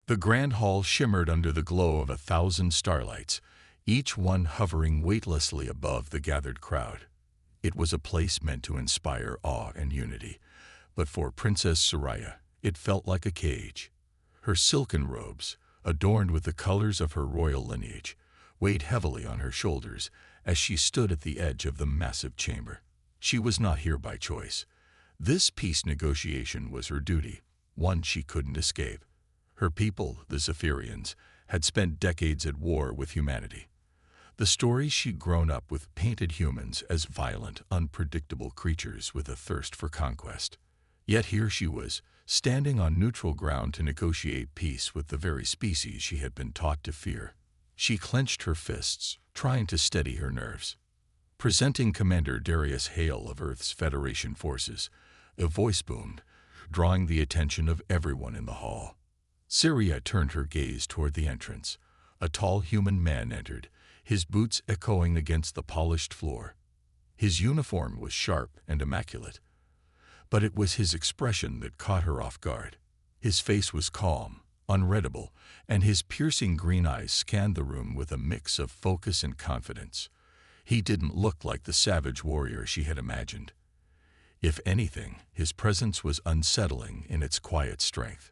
The grand hall shimmered under the glow of 1,000 starlights, each one hovering weightlessly above the gathered crowd. It was a place meant to inspire awe and unity, but for Princess Soraya, it felt like a cage. Her silken robes, adorned with the colors of her royal lineage, weighed heavily on her shoulders as she stood at the edge of the massive chamber. She was not here by choice. This peace negotiation was her duty, one she couldn't escape. Her people, the Zephyrians, had spent decades at war with humanity. The stories she'd grown up with painted humans as violent, unpredictable creatures with a thirst for conquest. Yet here she was, standing on neutral ground to negotiate peace with the very species she had been taught to fear. She clenched her fists, trying to steady her nerves. Presenting Commander Darius Hale of Earth's Federation forces, a voice boomed, drawing the attention of everyone in the hall. Syria turned her gaze toward the entrance. A tall human man entered, his boots echoing against the polished floor. His uniform was sharp and immaculate, but it was his expression that caught her off guard. His face was calm, unreadable, and his piercing green eyes scanned the room with a mix of focus and confidence. He didn't look like the savage warrior she had imagined. If anything, his presence was unsettling in its quiet strength.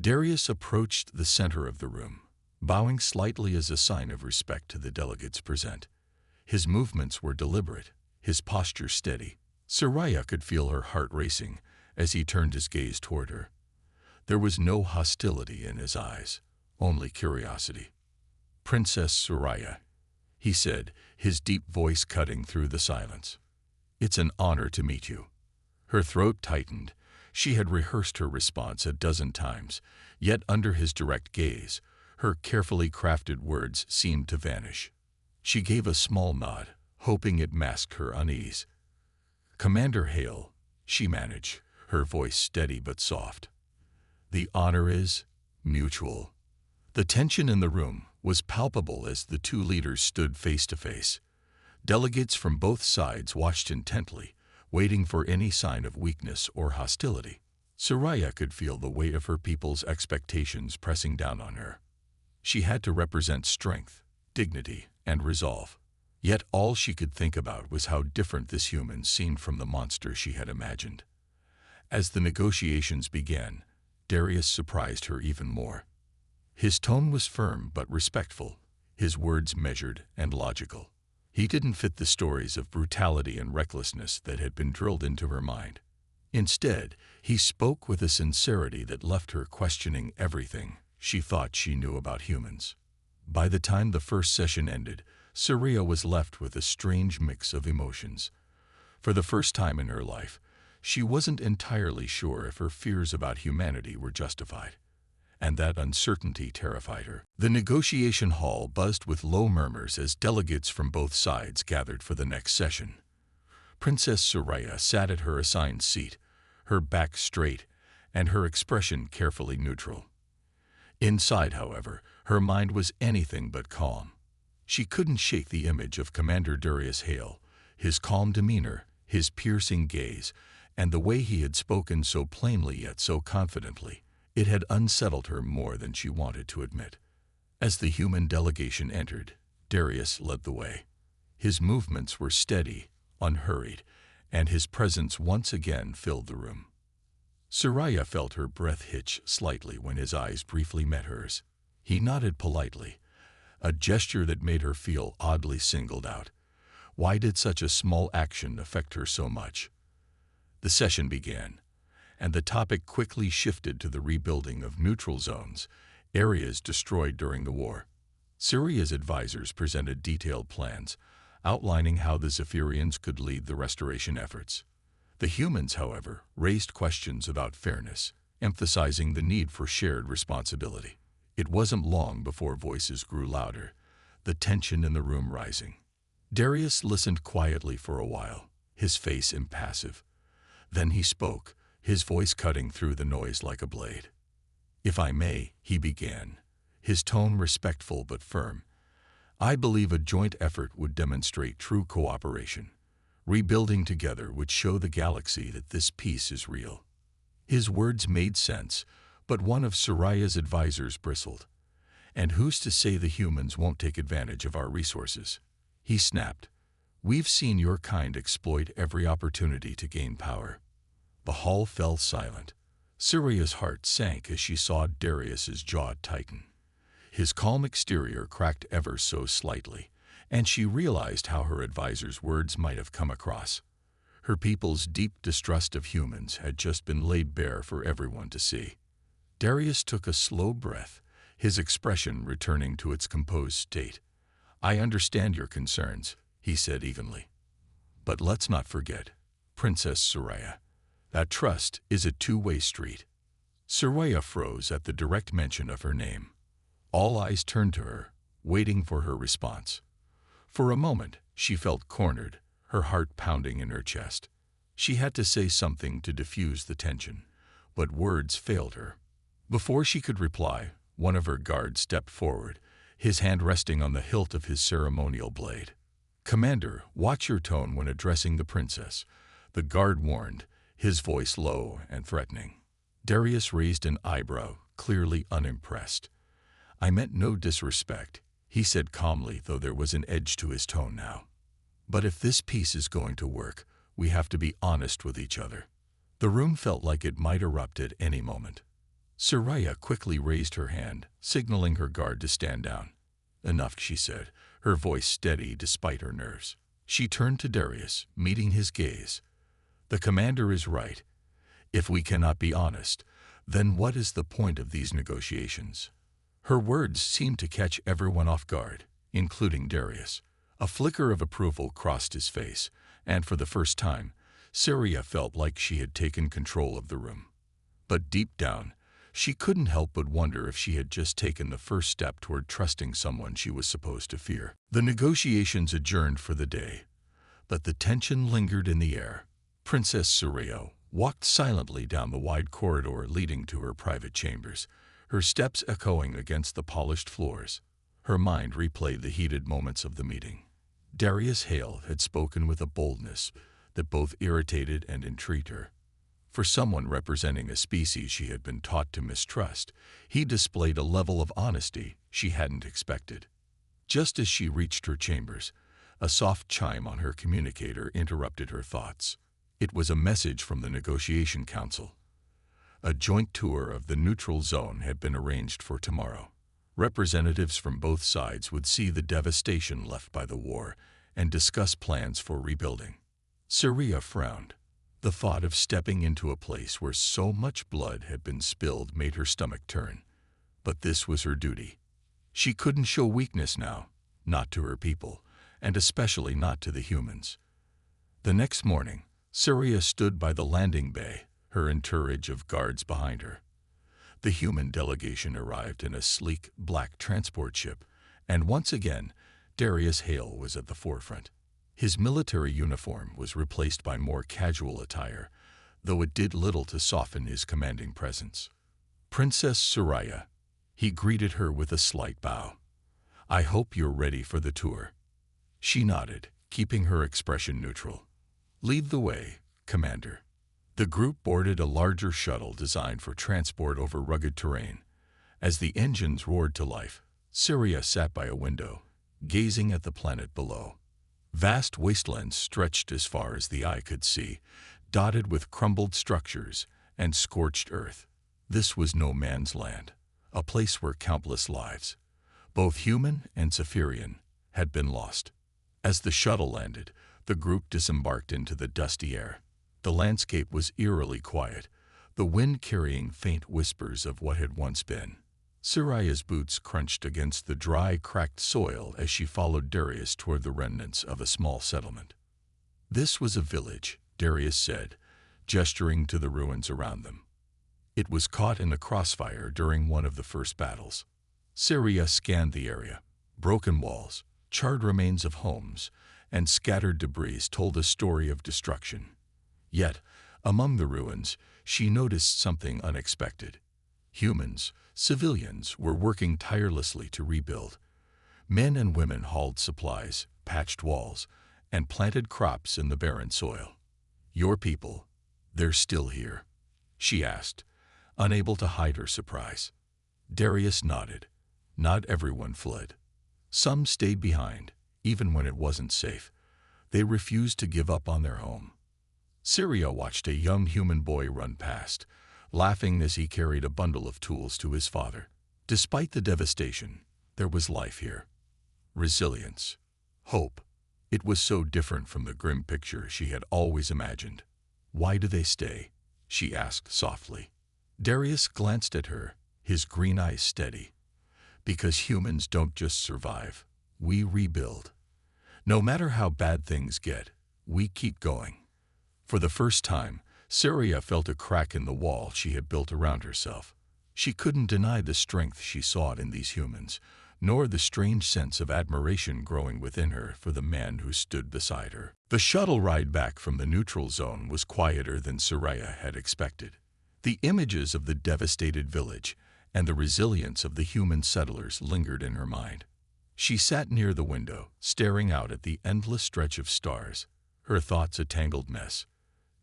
Darius approached the center of the room, bowing slightly as a sign of respect to the delegates present. His movements were deliberate, his posture steady. Soraya could feel her heart racing as he turned his gaze toward her. There was no hostility in his eyes, only curiosity. "Princess Soraya," he said, his deep voice cutting through the silence. "It's an honor to meet you." Her throat tightened. She had rehearsed her response a dozen times, yet under his direct gaze, her carefully crafted words seemed to vanish. She gave a small nod, hoping it masked her unease. "Commander Hale," she managed, her voice steady but soft. "The honor is mutual." The tension in the room was palpable as the two leaders stood face to face. Delegates from both sides watched intently, waiting for any sign of weakness or hostility. Soraya could feel the weight of her people's expectations pressing down on her. She had to represent strength, dignity, and resolve. Yet all she could think about was how different this human seemed from the monster she had imagined. As the negotiations began, Darius surprised her even more. His tone was firm but respectful, his words measured and logical. He didn't fit the stories of brutality and recklessness that had been drilled into her mind. Instead, he spoke with a sincerity that left her questioning everything she thought she knew about humans. By the time the first session ended, Syria was left with a strange mix of emotions. For the first time in her life, she wasn't entirely sure if her fears about humanity were justified, and that uncertainty terrified her. The negotiation hall buzzed with low murmurs as delegates from both sides gathered for the next session. Princess Soraya sat at her assigned seat, her back straight and her expression carefully neutral. Inside, however, her mind was anything but calm. She couldn't shake the image of Commander Darius Hale, his calm demeanor, his piercing gaze, and the way he had spoken so plainly yet so confidently. It had unsettled her more than she wanted to admit. As the human delegation entered, Darius led the way. His movements were steady, unhurried, and his presence once again filled the room. Soraya felt her breath hitch slightly when his eyes briefly met hers. He nodded politely, a gesture that made her feel oddly singled out. Why did such a small action affect her so much? The session began, and the topic quickly shifted to the rebuilding of neutral zones, areas destroyed during the war. Syria's advisors presented detailed plans, outlining how the Zephyrians could lead the restoration efforts. The humans, however, raised questions about fairness, emphasizing the need for shared responsibility. It wasn't long before voices grew louder, the tension in the room rising. Darius listened quietly for a while, his face impassive. Then he spoke, his voice cutting through the noise like a blade. "If I may," he began, his tone respectful but firm, "I believe a joint effort would demonstrate true cooperation. Rebuilding together would show the galaxy that this peace is real." His words made sense, But one of Soraya's advisors bristled. "And who's to say the humans won't take advantage of our resources?" He snapped. "We've seen your kind exploit every opportunity to gain power." The hall fell silent. Soraya's heart sank as she saw Darius's jaw tighten. His calm exterior cracked ever so slightly, and she realized how her advisor's words might have come across. Her people's deep distrust of humans had just been laid bare for everyone to see. Darius took a slow breath, his expression returning to its composed state. "I understand your concerns," he said evenly. "But let's not forget, Princess Soraya. That trust is a two-way street." Soraya froze at the direct mention of her name. All eyes turned to her, waiting for her response. For a moment, she felt cornered, her heart pounding in her chest. She had to say something to diffuse the tension, but words failed her. Before she could reply, one of her guards stepped forward, his hand resting on the hilt of his ceremonial blade. "Commander, watch your tone when addressing the princess," the guard warned, his voice low and threatening. Darius raised an eyebrow, clearly unimpressed. "I meant no disrespect," he said calmly, though there was an edge to his tone now. "But if this peace is going to work, we have to be honest with each other." The room felt like it might erupt at any moment. Soraya quickly raised her hand, signaling her guard to stand down. "Enough," she said, her voice steady despite her nerves. She turned to Darius, meeting his gaze. "The commander is right. If we cannot be honest, then what is the point of these negotiations?" Her words seemed to catch everyone off guard, including Darius. A flicker of approval crossed his face, and for the first time, Soraya felt like she had taken control of the room. But deep down, she couldn't help but wonder if she had just taken the first step toward trusting someone she was supposed to fear. The negotiations adjourned for the day, but the tension lingered in the air. Princess Soraya walked silently down the wide corridor leading to her private chambers, her steps echoing against the polished floors. Her mind replayed the heated moments of the meeting. Darius Hale had spoken with a boldness that both irritated and intrigued her. For someone representing a species she had been taught to mistrust, he displayed a level of honesty she hadn't expected. Just as she reached her chambers, a soft chime on her communicator interrupted her thoughts. It was a message from the negotiation council. A joint tour of the neutral zone had been arranged for tomorrow. Representatives from both sides would see the devastation left by the war and discuss plans for rebuilding. Soraya frowned. The thought of stepping into a place where so much blood had been spilled made her stomach turn. But this was her duty. She couldn't show weakness now, not to her people, and especially not to the humans. The next morning, Soraya stood by the landing bay, her entourage of guards behind her. The human delegation arrived in a sleek, black transport ship, and once again, Darius Hale was at the forefront. His military uniform was replaced by more casual attire, though it did little to soften his commanding presence. "Princess Soraya," he greeted her with a slight bow. "I hope you're ready for the tour." She nodded, keeping her expression neutral. "Lead the way, Commander." The group boarded a larger shuttle designed for transport over rugged terrain. As the engines roared to life, Soraya sat by a window, gazing at the planet below. Vast wastelands stretched as far as the eye could see, dotted with crumbled structures and scorched earth. This was no man's land, a place where countless lives, both human and Zephyrian, had been lost. As the shuttle landed, the group disembarked into the dusty air. The landscape was eerily quiet, the wind carrying faint whispers of what had once been. Soraya's boots crunched against the dry, cracked soil as she followed Darius toward the remnants of a small settlement. "This was a village," Darius said, gesturing to the ruins around them. "It was caught in the crossfire during one of the first battles." Soraya scanned the area. Broken walls, charred remains of homes, and scattered debris told a story of destruction. Yet, among the ruins, she noticed something unexpected. Humans, civilians, were working tirelessly to rebuild. Men and women hauled supplies, patched walls, and planted crops in the barren soil. "Your people, they're still here?" she asked, unable to hide her surprise. Darius nodded. Not everyone fled. Some stayed behind, even when it wasn't safe. They refused to give up on their home. Syria watched a young human boy run past, laughing as he carried a bundle of tools to his father. Despite the devastation, there was life here. Resilience. Hope. It was so different from the grim picture she had always imagined. "Why do they stay?" she asked softly. Darius glanced at her, his green eyes steady. "Because humans don't just survive. We rebuild. No matter how bad things get, we keep going." For the first time, Syria felt a crack in the wall she had built around herself. She couldn't deny the strength she saw in these humans, nor the strange sense of admiration growing within her for the man who stood beside her. The shuttle ride back from the neutral zone was quieter than Syria had expected. The images of the devastated village and the resilience of the human settlers lingered in her mind. She sat near the window, staring out at the endless stretch of stars, her thoughts a tangled mess.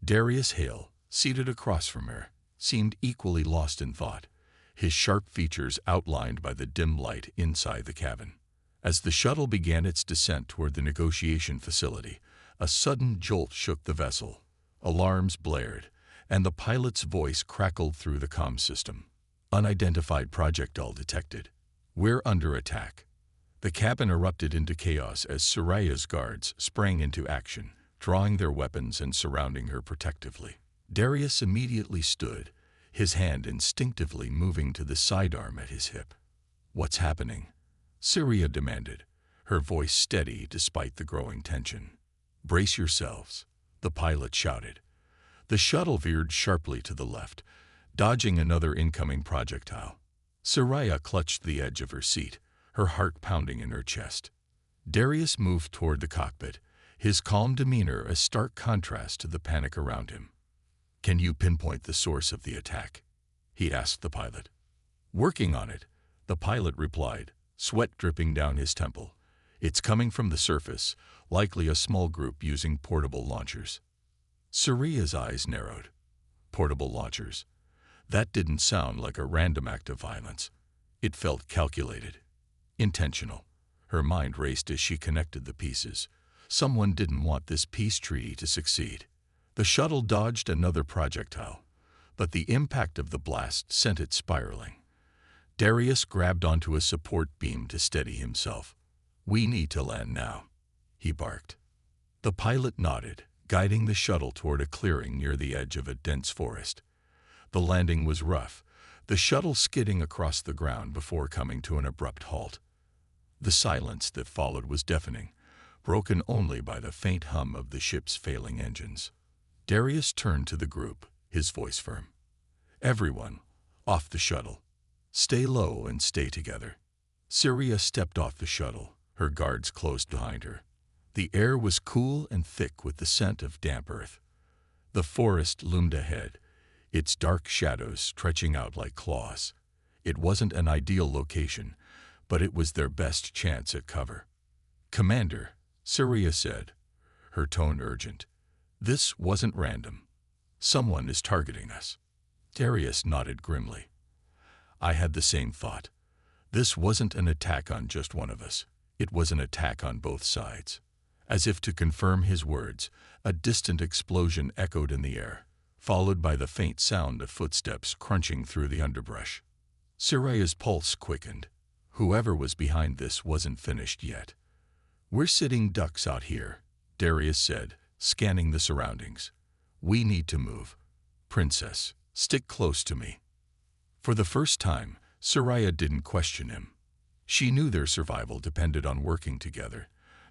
Darius Hale, seated across from her, seemed equally lost in thought, his sharp features outlined by the dim light inside the cabin. As the shuttle began its descent toward the negotiation facility, a sudden jolt shook the vessel. Alarms blared, and the pilot's voice crackled through the comm system. "Unidentified projectile detected. We're under attack." The cabin erupted into chaos as Syria's guards sprang into action, drawing their weapons and surrounding her protectively. Darius immediately stood, his hand instinctively moving to the sidearm at his hip. "What's happening?" Syria demanded, her voice steady despite the growing tension. "Brace yourselves," the pilot shouted. The shuttle veered sharply to the left, dodging another incoming projectile. Syria clutched the edge of her seat, her heart pounding in her chest. Darius moved toward the cockpit, his calm demeanor a stark contrast to the panic around him. "Can you pinpoint the source of the attack?" he asked the pilot. "Working on it," the pilot replied, sweat dripping down his temple. "It's coming from the surface, likely a small group using portable launchers." Syria's eyes narrowed. Portable launchers. That didn't sound like a random act of violence. It felt calculated, intentional. Her mind raced as she connected the pieces. Someone didn't want this peace treaty to succeed. The shuttle dodged another projectile, but the impact of the blast sent it spiraling. Darius grabbed onto a support beam to steady himself. "We need to land now," he barked. The pilot nodded, guiding the shuttle toward a clearing near the edge of a dense forest. The landing was rough, the shuttle skidding across the ground before coming to an abrupt halt. The silence that followed was deafening, broken only by the faint hum of the ship's failing engines. Darius turned to the group, his voice firm. "Everyone, off the shuttle. Stay low and stay together." Syria stepped off the shuttle, her guards closed behind her. The air was cool and thick with the scent of damp earth. The forest loomed ahead, its dark shadows stretching out like claws. It wasn't an ideal location, but it was their best chance at cover. "Commander," Syria said, her tone urgent, "this wasn't random. Someone is targeting us." Darius nodded grimly. "I had the same thought. This wasn't an attack on just one of us. It was an attack on both sides." As if to confirm his words, a distant explosion echoed in the air, followed by the faint sound of footsteps crunching through the underbrush. Syria's pulse quickened. Whoever was behind this wasn't finished yet. "We're sitting ducks out here," Darius said, scanning the surroundings. "We need to move. Princess, stick close to me." For the first time, Syria didn't question him. She knew their survival depended on working together,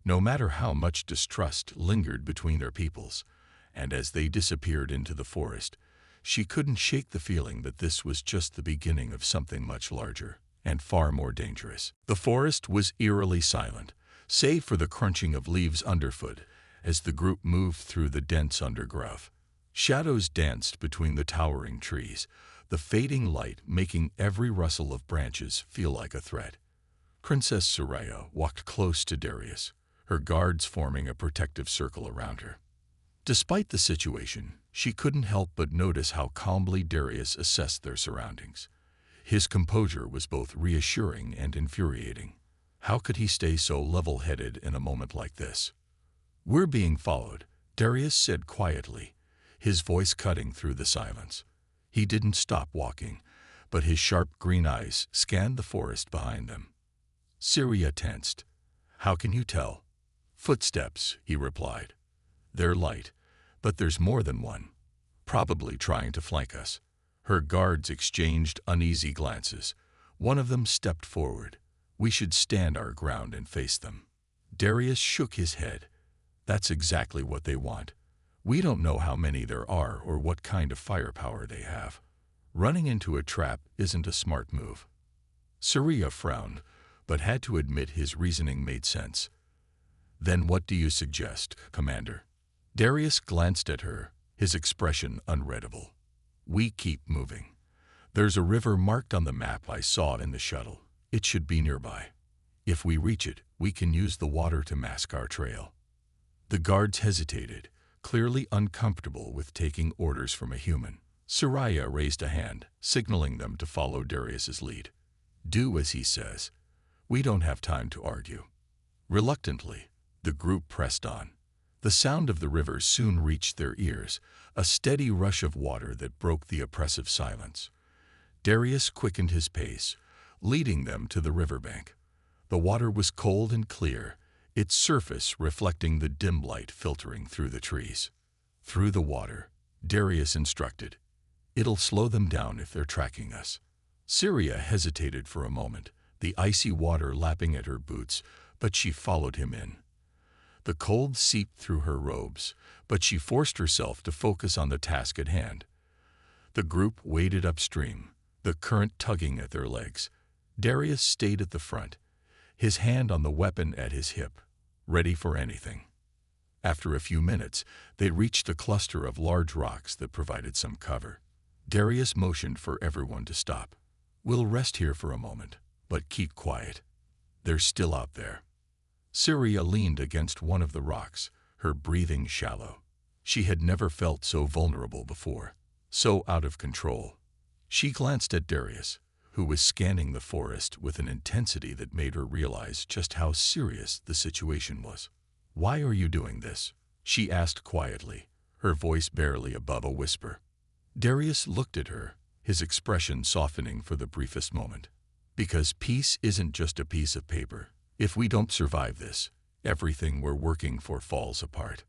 no matter how much distrust lingered between their peoples, and as they disappeared into the forest, she couldn't shake the feeling that this was just the beginning of something much larger and far more dangerous. The forest was eerily silent, save for the crunching of leaves underfoot as the group moved through the dense undergrowth. Shadows danced between the towering trees, the fading light making every rustle of branches feel like a threat. Princess Syria walked close to Darius, her guards forming a protective circle around her. Despite the situation, she couldn't help but notice how calmly Darius assessed their surroundings. His composure was both reassuring and infuriating. How could he stay so level-headed in a moment like this? "We're being followed," Darius said quietly, his voice cutting through the silence. He didn't stop walking, but his sharp green eyes scanned the forest behind them. Syria tensed. "How can you tell?" "Footsteps," he replied. "They're light, but there's more than one. Probably trying to flank us." Her guards exchanged uneasy glances. One of them stepped forward. "We should stand our ground and face them." Darius shook his head. "That's exactly what they want. We don't know how many there are or what kind of firepower they have. Running into a trap isn't a smart move." Syria frowned, but had to admit his reasoning made sense. "Then what do you suggest, Commander?" Darius glanced at her, his expression unreadable. "We keep moving. There's a river marked on the map I saw in the shuttle. It should be nearby. If we reach it, we can use the water to mask our trail." The guards hesitated, clearly uncomfortable with taking orders from a human. Soraya raised a hand, signaling them to follow Darius's lead. "Do as he says. We don't have time to argue." Reluctantly, the group pressed on. The sound of the river soon reached their ears, a steady rush of water that broke the oppressive silence. Darius quickened his pace, leading them to the riverbank. The water was cold and clear, its surface reflecting the dim light filtering through the trees. "Through the water," Darius instructed. "It'll slow them down if they're tracking us." Syria hesitated for a moment, the icy water lapping at her boots, but she followed him in. The cold seeped through her robes, but she forced herself to focus on the task at hand. The group waded upstream, the current tugging at their legs. Darius stayed at the front, his hand on the weapon at his hip, ready for anything. After a few minutes, they reached a cluster of large rocks that provided some cover. Darius motioned for everyone to stop. "We'll rest here for a moment, but keep quiet. They're still out there." Syria leaned against one of the rocks, her breathing shallow. She had never felt so vulnerable before, so out of control. She glanced at Darius, who was scanning the forest with an intensity that made her realize just how serious the situation was. "Why are you doing this?" she asked quietly, her voice barely above a whisper. Darius looked at her, his expression softening for the briefest moment. "Because peace isn't just a piece of paper. If we don't survive this, everything we're working for falls apart."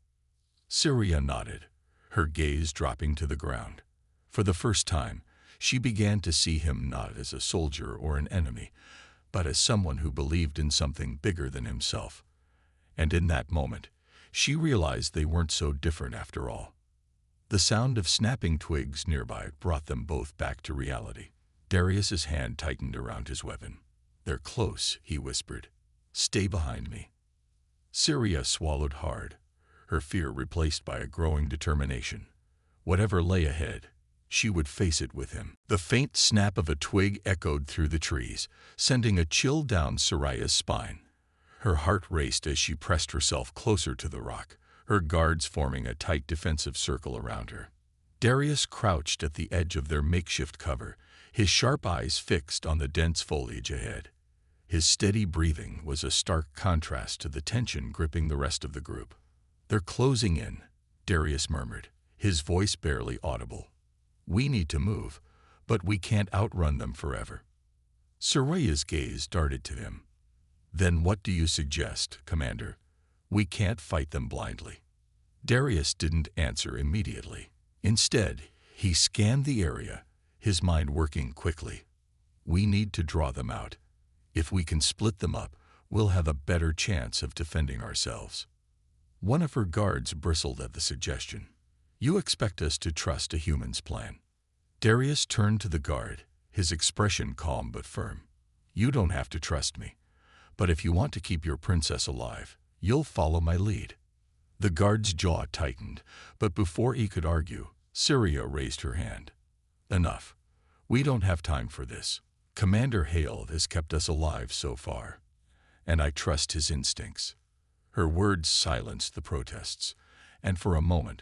Syria nodded, her gaze dropping to the ground. For the first time, she began to see him not as a soldier or an enemy, but as someone who believed in something bigger than himself. And in that moment, she realized they weren't so different after all. The sound of snapping twigs nearby brought them both back to reality. Darius's hand tightened around his weapon. "They're close," he whispered. "Stay behind me." Syria swallowed hard, her fear replaced by a growing determination. Whatever lay ahead, she would face it with him. The faint snap of a twig echoed through the trees, sending a chill down Soraya's spine. Her heart raced as she pressed herself closer to the rock, her guards forming a tight defensive circle around her. Darius crouched at the edge of their makeshift cover, his sharp eyes fixed on the dense foliage ahead. His steady breathing was a stark contrast to the tension gripping the rest of the group. "They're closing in," Darius murmured, his voice barely audible. "We need to move, but we can't outrun them forever." Soraya's gaze darted to him. "Then what do you suggest, Commander? We can't fight them blindly." Darius didn't answer immediately. Instead, he scanned the area, his mind working quickly. "We need to draw them out. If we can split them up, we'll have a better chance of defending ourselves." One of her guards bristled at the suggestion. "You expect us to trust a human's plan?" Darius turned to the guard, his expression calm but firm. "You don't have to trust me, but if you want to keep your princess alive, you'll follow my lead." The guard's jaw tightened, but before he could argue, Syria raised her hand. "Enough. We don't have time for this. Commander Hale has kept us alive so far, and I trust his instincts." Her words silenced the protests, and for a moment,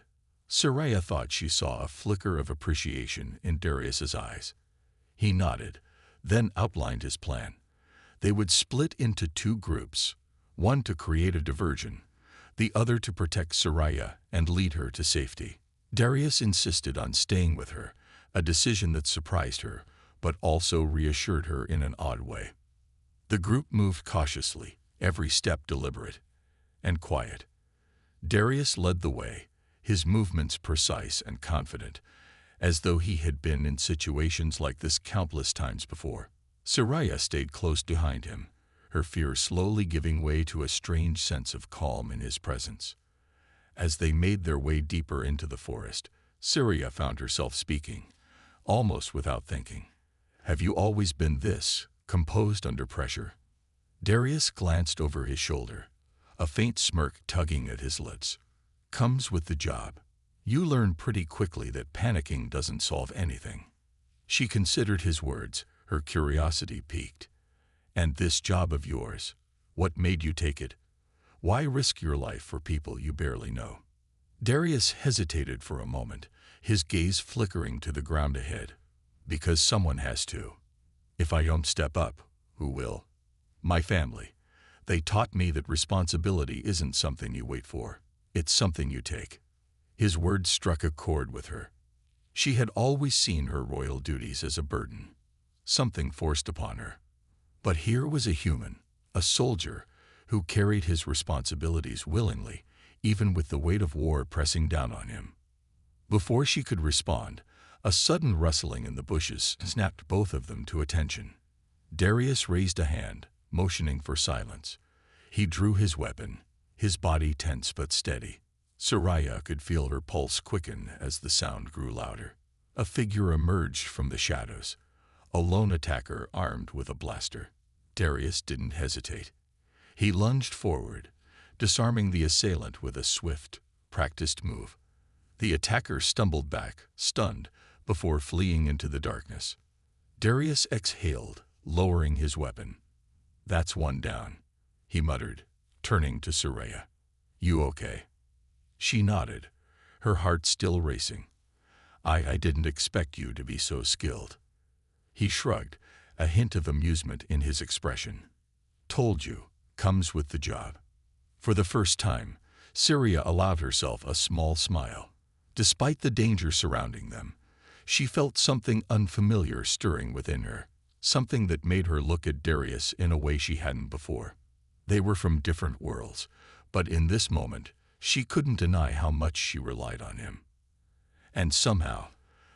Soraya thought she saw a flicker of appreciation in Darius's eyes. He nodded, then outlined his plan. They would split into two groups, one to create a diversion, the other to protect Soraya and lead her to safety. Darius insisted on staying with her, a decision that surprised her, but also reassured her in an odd way. The group moved cautiously, every step deliberate and quiet. Darius led the way, his movements precise and confident, as though he had been in situations like this countless times before. Soraya stayed close behind him, her fear slowly giving way to a strange sense of calm in his presence. As they made their way deeper into the forest, Soraya found herself speaking, almost without thinking. "Have you always been this, composed under pressure?" Darius glanced over his shoulder, a faint smirk tugging at his lips. "Comes with the job. You learn pretty quickly that panicking doesn't solve anything." She considered his words, her curiosity piqued. "And this job of yours, what made you take it? Why risk your life for people you barely know?" Darius hesitated for a moment, his gaze flickering to the ground ahead. "Because someone has to. If I don't step up, who will? My family. They taught me that responsibility isn't something you wait for. It's something you take." His words struck a chord with her. She had always seen her royal duties as a burden, something forced upon her. But here was a human, a soldier, who carried his responsibilities willingly, even with the weight of war pressing down on him. Before she could respond, a sudden rustling in the bushes snapped both of them to attention. Darius raised a hand, motioning for silence. He drew his weapon, his body tense but steady. Soraya could feel her pulse quicken as the sound grew louder. A figure emerged from the shadows, a lone attacker armed with a blaster. Darius didn't hesitate. He lunged forward, disarming the assailant with a swift, practiced move. The attacker stumbled back, stunned, before fleeing into the darkness. Darius exhaled, lowering his weapon. "That's one down," he muttered, turning to Soraya. "You okay?" She nodded, her heart still racing. I didn't expect you to be so skilled." He shrugged, a hint of amusement in his expression. "Told you, comes with the job." For the first time, Syria allowed herself a small smile. Despite the danger surrounding them, she felt something unfamiliar stirring within her, something that made her look at Darius in a way she hadn't before. They were from different worlds, but in this moment, she couldn't deny how much she relied on him. And somehow,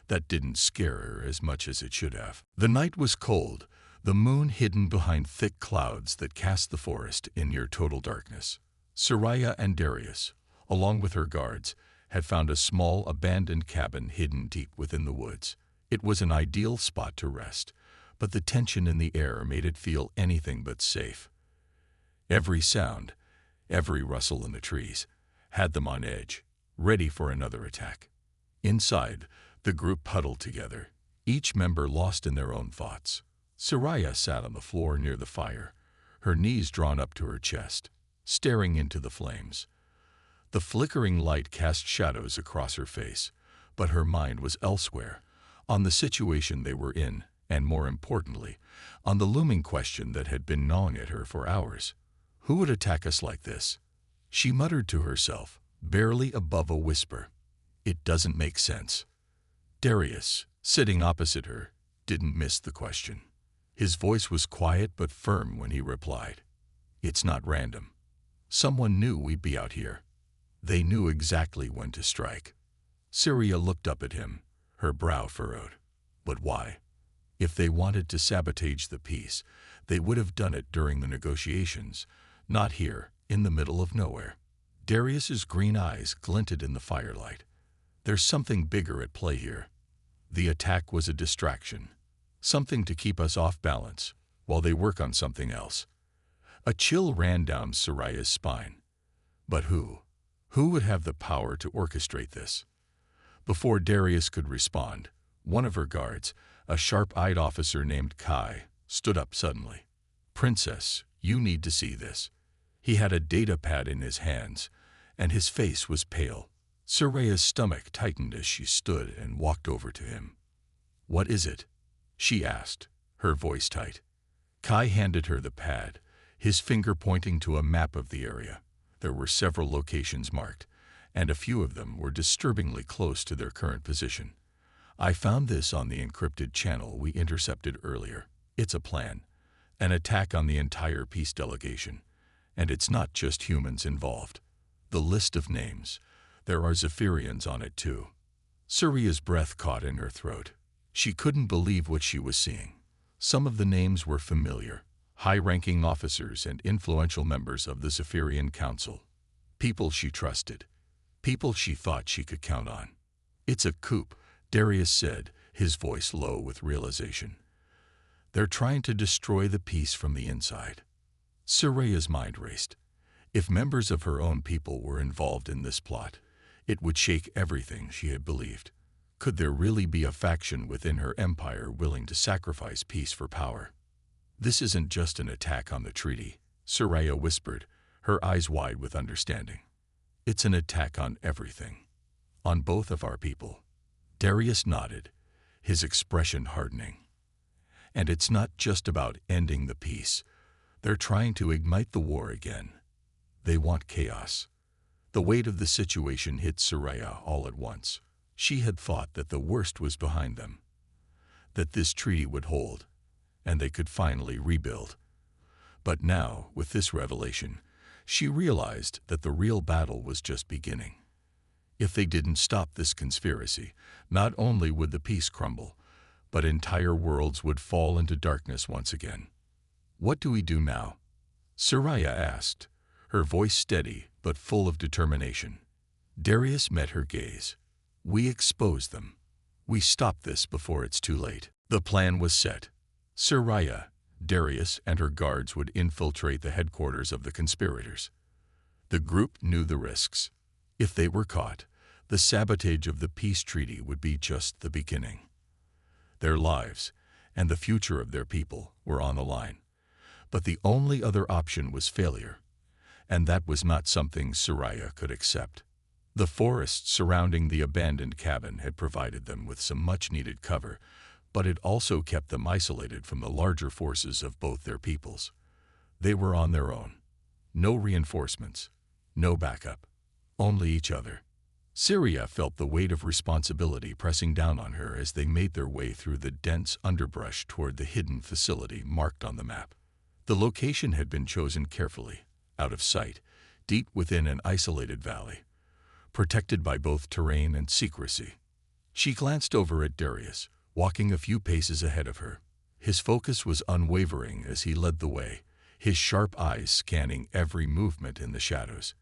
that didn't scare her as much as it should have. The night was cold, the moon hidden behind thick clouds that cast the forest in near total darkness. Soraya and Darius, along with her guards, had found a small abandoned cabin hidden deep within the woods. It was an ideal spot to rest, but the tension in the air made it feel anything but safe. Every sound, every rustle in the trees, had them on edge, ready for another attack. Inside, the group huddled together, each member lost in their own thoughts. Soraya sat on the floor near the fire, her knees drawn up to her chest, staring into the flames. The flickering light cast shadows across her face, but her mind was elsewhere, on the situation they were in, and more importantly, on the looming question that had been gnawing at her for hours. Who would attack us like this? She muttered to herself, barely above a whisper. It doesn't make sense. Darius, sitting opposite her, didn't miss the question. His voice was quiet but firm when he replied. It's not random. Someone knew we'd be out here. They knew exactly when to strike. Syria looked up at him, her brow furrowed. But why? If they wanted to sabotage the peace, they would have done it during the negotiations, not here, in the middle of nowhere. Darius's green eyes glinted in the firelight. There's something bigger at play here. The attack was a distraction, something to keep us off balance, while they work on something else. A chill ran down Soraya's spine. But who? Who would have the power to orchestrate this? Before Darius could respond, one of her guards, a sharp-eyed officer named Kai, stood up suddenly. Princess, you need to see this. He had a data pad in his hands, and his face was pale, Soraya's stomach tightened as she stood and walked over to him. "What is it?" she asked, her voice tight. Kai handed her the pad, his finger pointing to a map of the area. There were several locations marked, and a few of them were disturbingly close to their current position. "I found this on the encrypted channel we intercepted earlier. It's a plan, an attack on the entire peace delegation. And it's not just humans involved. The list of names, there are Zephyrians on it too." Suria's breath caught in her throat. She couldn't believe what she was seeing. Some of the names were familiar, high-ranking officers and influential members of the Zephyrian Council. People she trusted, people she thought she could count on. "It's a coup," Darius said, his voice low with realization. "They're trying to destroy the peace from the inside." Soraya's mind raced. If members of her own people were involved in this plot, it would shake everything she had believed. Could there really be a faction within her empire willing to sacrifice peace for power? "This isn't just an attack on the treaty," Soraya whispered, her eyes wide with understanding. "It's an attack on everything. On both of our people." Darius nodded, his expression hardening. "And it's not just about ending the peace. They're trying to ignite the war again. They want chaos." The weight of the situation hit Soraya all at once. She had thought that the worst was behind them, that this treaty would hold, and they could finally rebuild. But now, with this revelation, she realized that the real battle was just beginning. If they didn't stop this conspiracy, not only would the peace crumble, but entire worlds would fall into darkness once again. "What do we do now?" Soraya asked, her voice steady but full of determination. Darius met her gaze. "We expose them. We stop this before it's too late." The plan was set. Soraya, Darius, and her guards would infiltrate the headquarters of the conspirators. The group knew the risks. If they were caught, the sabotage of the peace treaty would be just the beginning. Their lives, and the future of their people, were on the line. But the only other option was failure, and that was not something Soraya could accept. The forest surrounding the abandoned cabin had provided them with some much-needed cover, but it also kept them isolated from the larger forces of both their peoples. They were on their own. No reinforcements, no backup, only each other. Syria felt the weight of responsibility pressing down on her as they made their way through the dense underbrush toward the hidden facility marked on the map. The location had been chosen carefully, out of sight, deep within an isolated valley, protected by both terrain and secrecy. She glanced over at Darius, walking a few paces ahead of her. His focus was unwavering as he led the way, his sharp eyes scanning every movement in the shadows.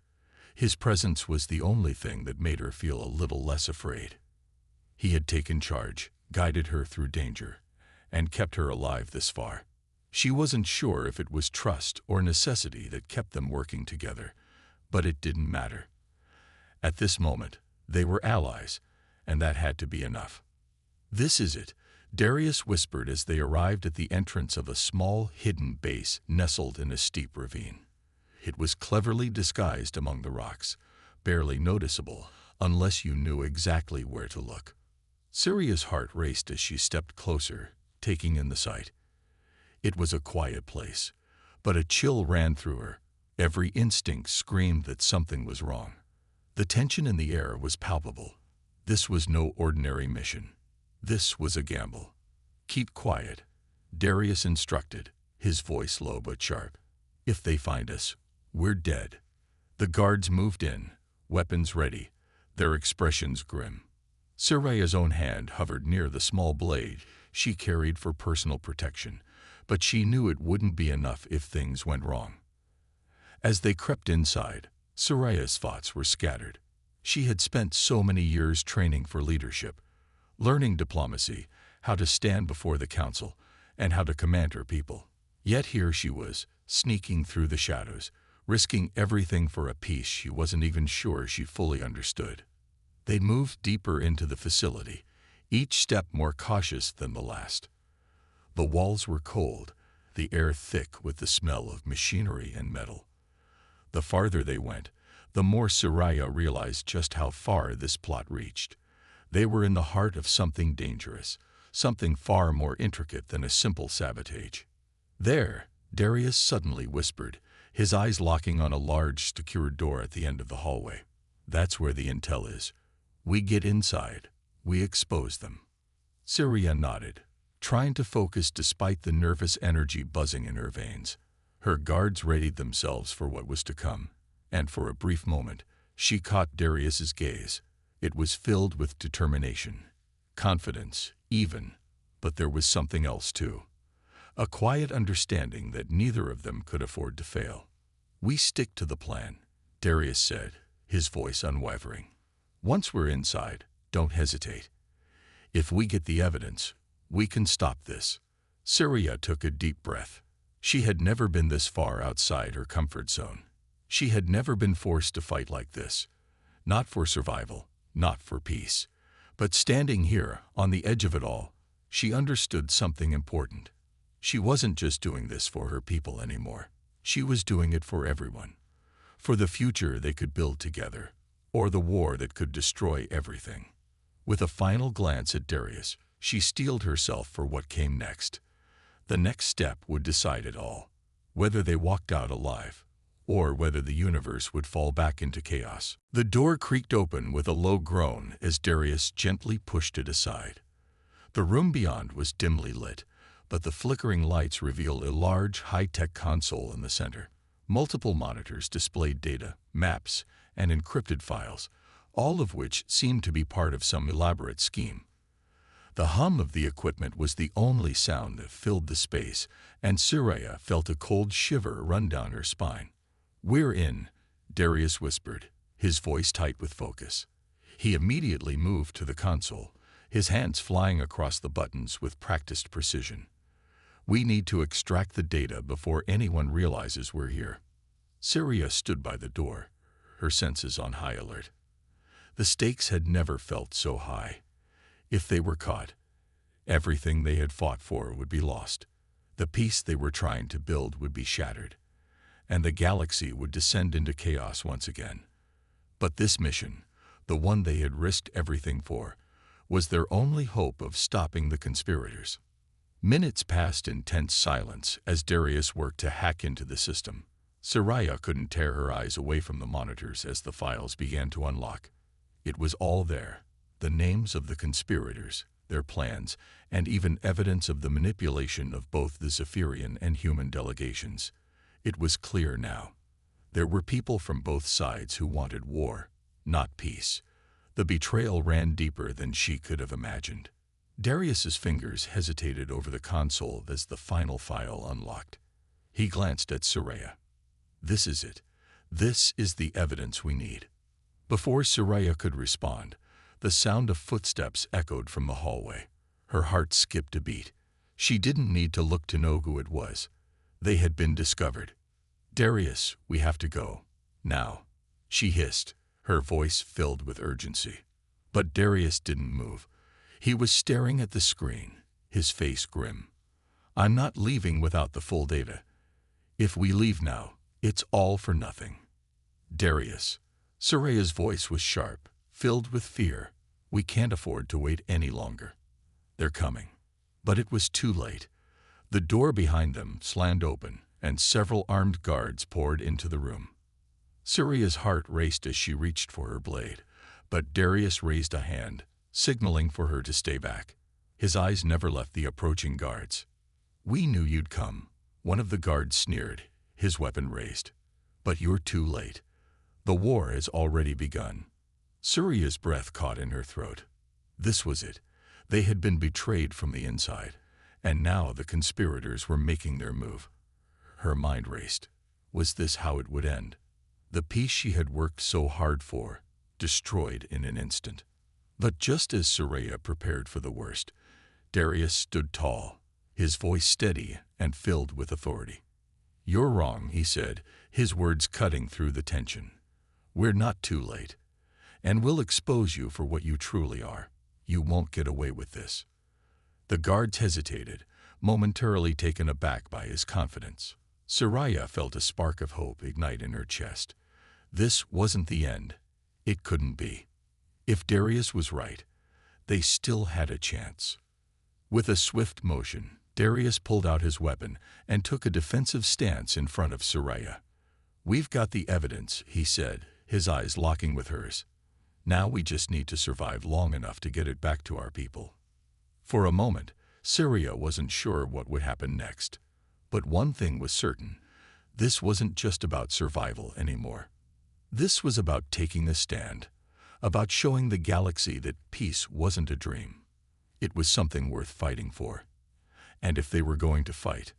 His presence was the only thing that made her feel a little less afraid. He had taken charge, guided her through danger, and kept her alive this far. She wasn't sure if it was trust or necessity that kept them working together, but it didn't matter. At this moment, they were allies, and that had to be enough. "This is it," Darius whispered as they arrived at the entrance of a small, hidden base nestled in a steep ravine. It was cleverly disguised among the rocks, barely noticeable unless you knew exactly where to look. Syria's heart raced as she stepped closer, taking in the sight. It was a quiet place, but a chill ran through her. Every instinct screamed that something was wrong. The tension in the air was palpable. This was no ordinary mission. This was a gamble. "Keep quiet," Darius instructed, his voice low but sharp. "If they find us, we're dead." The guards moved in, weapons ready, their expressions grim. Soraya's own hand hovered near the small blade she carried for personal protection, but she knew it wouldn't be enough if things went wrong. As they crept inside, Soraya's thoughts were scattered. She had spent so many years training for leadership, learning diplomacy, how to stand before the council, and how to command her people. Yet here she was, sneaking through the shadows, risking everything for a peace she wasn't even sure she fully understood. They moved deeper into the facility, each step more cautious than the last. The walls were cold, the air thick with the smell of machinery and metal. The farther they went, the more Soraya realized just how far this plot reached. They were in the heart of something dangerous, something far more intricate than a simple sabotage. "There," Darius suddenly whispered, his eyes locking on a large, secured door at the end of the hallway. "That's where the intel is. We get inside. We expose them." Syria nodded, trying to focus despite the nervous energy buzzing in her veins. Her guards readied themselves for what was to come, and for a brief moment, she caught Darius's gaze. It was filled with determination, confidence, even, but there was something else too. A quiet understanding that neither of them could afford to fail. "We stick to the plan," Darius said, his voice unwavering. "Once we're inside, don't hesitate. If we get the evidence, we can stop this." Syria took a deep breath. She had never been this far outside her comfort zone. She had never been forced to fight like this. Not for survival, not for peace. But standing here, on the edge of it all, she understood something important. She wasn't just doing this for her people anymore. She was doing it for everyone. For the future they could build together, or the war that could destroy everything. With a final glance at Darius, she steeled herself for what came next. The next step would decide it all, whether they walked out alive, or whether the universe would fall back into chaos. The door creaked open with a low groan as Darius gently pushed it aside. The room beyond was dimly lit, but the flickering lights revealed a large, high-tech console in the center. Multiple monitors displayed data, maps, and encrypted files, all of which seemed to be part of some elaborate scheme. The hum of the equipment was the only sound that filled the space, and Syria felt a cold shiver run down her spine. "We're in," Darius whispered, his voice tight with focus. He immediately moved to the console, his hands flying across the buttons with practiced precision. "We need to extract the data before anyone realizes we're here." Syria stood by the door, her senses on high alert. The stakes had never felt so high. If they were caught, everything they had fought for would be lost. The peace they were trying to build would be shattered, and the galaxy would descend into chaos once again. But this mission, the one they had risked everything for, was their only hope of stopping the conspirators. Minutes passed in tense silence as Darius worked to hack into the system. Soraya couldn't tear her eyes away from the monitors as the files began to unlock. It was all there, the names of the conspirators, their plans, and even evidence of the manipulation of both the Zephyrian and human delegations. It was clear now. There were people from both sides who wanted war, not peace. The betrayal ran deeper than she could have imagined. Darius's fingers hesitated over the console as the final file unlocked. He glanced at Soraya. "This is it. This is the evidence we need." Before Soraya could respond, the sound of footsteps echoed from the hallway. Her heart skipped a beat. She didn't need to look to know who it was. They had been discovered. "Darius, we have to go. Now," she hissed, her voice filled with urgency. But Darius didn't move. He was staring at the screen, his face grim. "I'm not leaving without the full data. If we leave now, it's all for nothing." "Darius." Soraya's voice was sharp, filled with fear. "We can't afford to wait any longer. They're coming." But it was too late. The door behind them slammed open, and several armed guards poured into the room. Syria's heart raced as she reached for her blade, but Darius raised a hand, signaling for her to stay back. His eyes never left the approaching guards. "We knew you'd come," one of the guards sneered, his weapon raised. "But you're too late. The war has already begun." Syria's breath caught in her throat. This was it. They had been betrayed from the inside, and now the conspirators were making their move. Her mind raced. Was this how it would end? The peace she had worked so hard for, destroyed in an instant. But just as Soraya prepared for the worst, Darius stood tall, his voice steady and filled with authority. "You're wrong," he said, his words cutting through the tension. "We're not too late, and we'll expose you for what you truly are. You won't get away with this." The guards hesitated, momentarily taken aback by his confidence. Soraya felt a spark of hope ignite in her chest. This wasn't the end. It couldn't be. If Darius was right, they still had a chance. With a swift motion, Darius pulled out his weapon and took a defensive stance in front of Soraya. "We've got the evidence," he said, his eyes locking with hers. "Now we just need to survive long enough to get it back to our people." For a moment, Soraya wasn't sure what would happen next. But one thing was certain. This wasn't just about survival anymore. This was about taking a stand, about showing the galaxy that peace wasn't a dream. It was something worth fighting for. And if they were going to fight,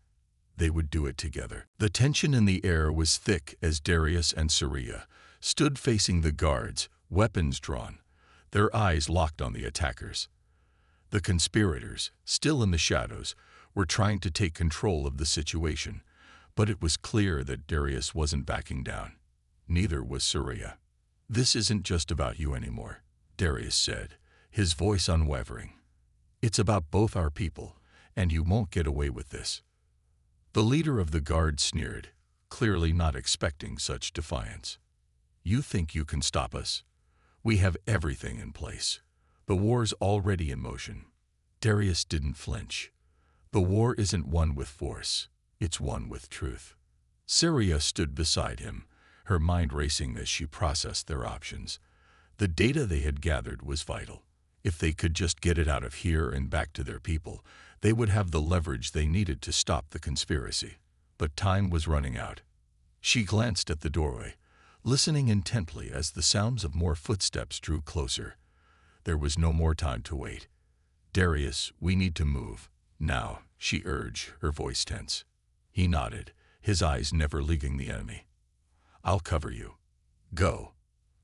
they would do it together. The tension in the air was thick as Darius and Soraya stood facing the guards, weapons drawn, their eyes locked on the attackers. The conspirators, still in the shadows, were trying to take control of the situation, but it was clear that Darius wasn't backing down. Neither was Soraya. "This isn't just about you anymore," Darius said, his voice unwavering. "It's about both our people, and you won't get away with this." The leader of the guard sneered, clearly not expecting such defiance. "You think you can stop us? We have everything in place. The war's already in motion." Darius didn't flinch. "The war isn't won with force, it's won with truth." Soraya stood beside him, her mind racing as she processed their options. The data they had gathered was vital. If they could just get it out of here and back to their people, they would have the leverage they needed to stop the conspiracy. But time was running out. She glanced at the doorway, listening intently as the sounds of more footsteps drew closer. There was no more time to wait. "Darius, we need to move. Now," she urged, her voice tense. He nodded, his eyes never leaving the enemy. "I'll cover you. Go."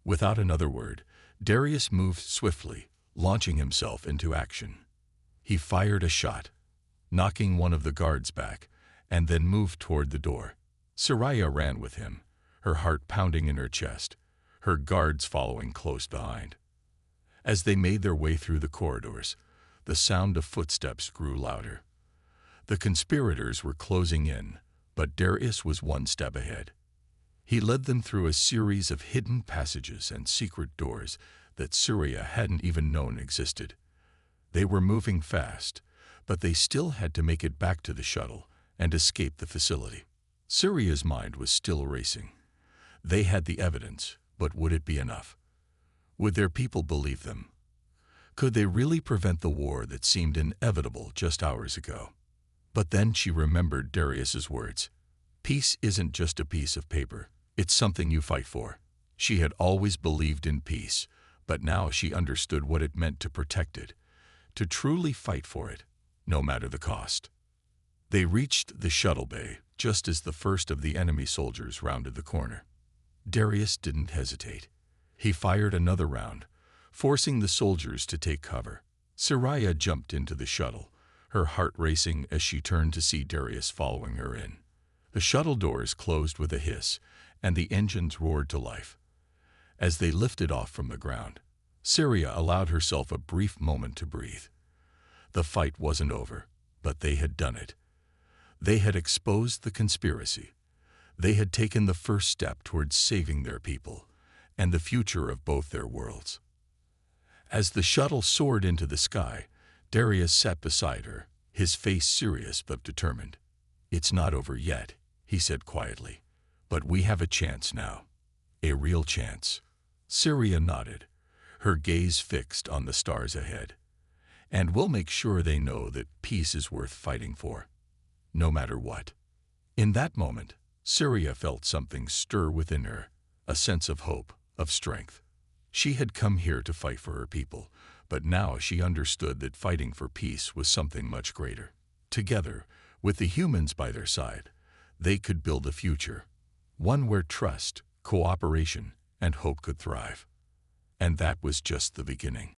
Without another word, Darius moved swiftly, launching himself into action. He fired a shot, knocking one of the guards back, and then moved toward the door. Soraya ran with him, her heart pounding in her chest, her guards following close behind. As they made their way through the corridors, the sound of footsteps grew louder. The conspirators were closing in, but Darius was one step ahead. He led them through a series of hidden passages and secret doors that Soraya hadn't even known existed. They were moving fast, but they still had to make it back to the shuttle and escape the facility. Soraya's mind was still racing. They had the evidence, but would it be enough? Would their people believe them? Could they really prevent the war that seemed inevitable just hours ago? But then she remembered Darius's words. "Peace isn't just a piece of paper. It's something you fight for." She had always believed in peace, but now she understood what it meant to protect it, to truly fight for it, no matter the cost. They reached the shuttle bay just as the first of the enemy soldiers rounded the corner. Darius didn't hesitate. He fired another round, forcing the soldiers to take cover. Soraya jumped into the shuttle, her heart racing as she turned to see Darius following her in. The shuttle doors closed with a hiss, and the engines roared to life. As they lifted off from the ground, Soraya allowed herself a brief moment to breathe. The fight wasn't over, but they had done it. They had exposed the conspiracy. They had taken the first step towards saving their people and the future of both their worlds. As the shuttle soared into the sky, Darius sat beside her, his face serious but determined. "It's not over yet," he said quietly, "but we have a chance now. A real chance." Soraya nodded, her gaze fixed on the stars ahead. "And we'll make sure they know that peace is worth fighting for, no matter what." In that moment, Soraya felt something stir within her, a sense of hope, of strength. She had come here to fight for her people, but now she understood that fighting for peace was something much greater. Together, with the humans by their side, they could build a future, one where trust, cooperation, and hope could thrive. And that was just the beginning.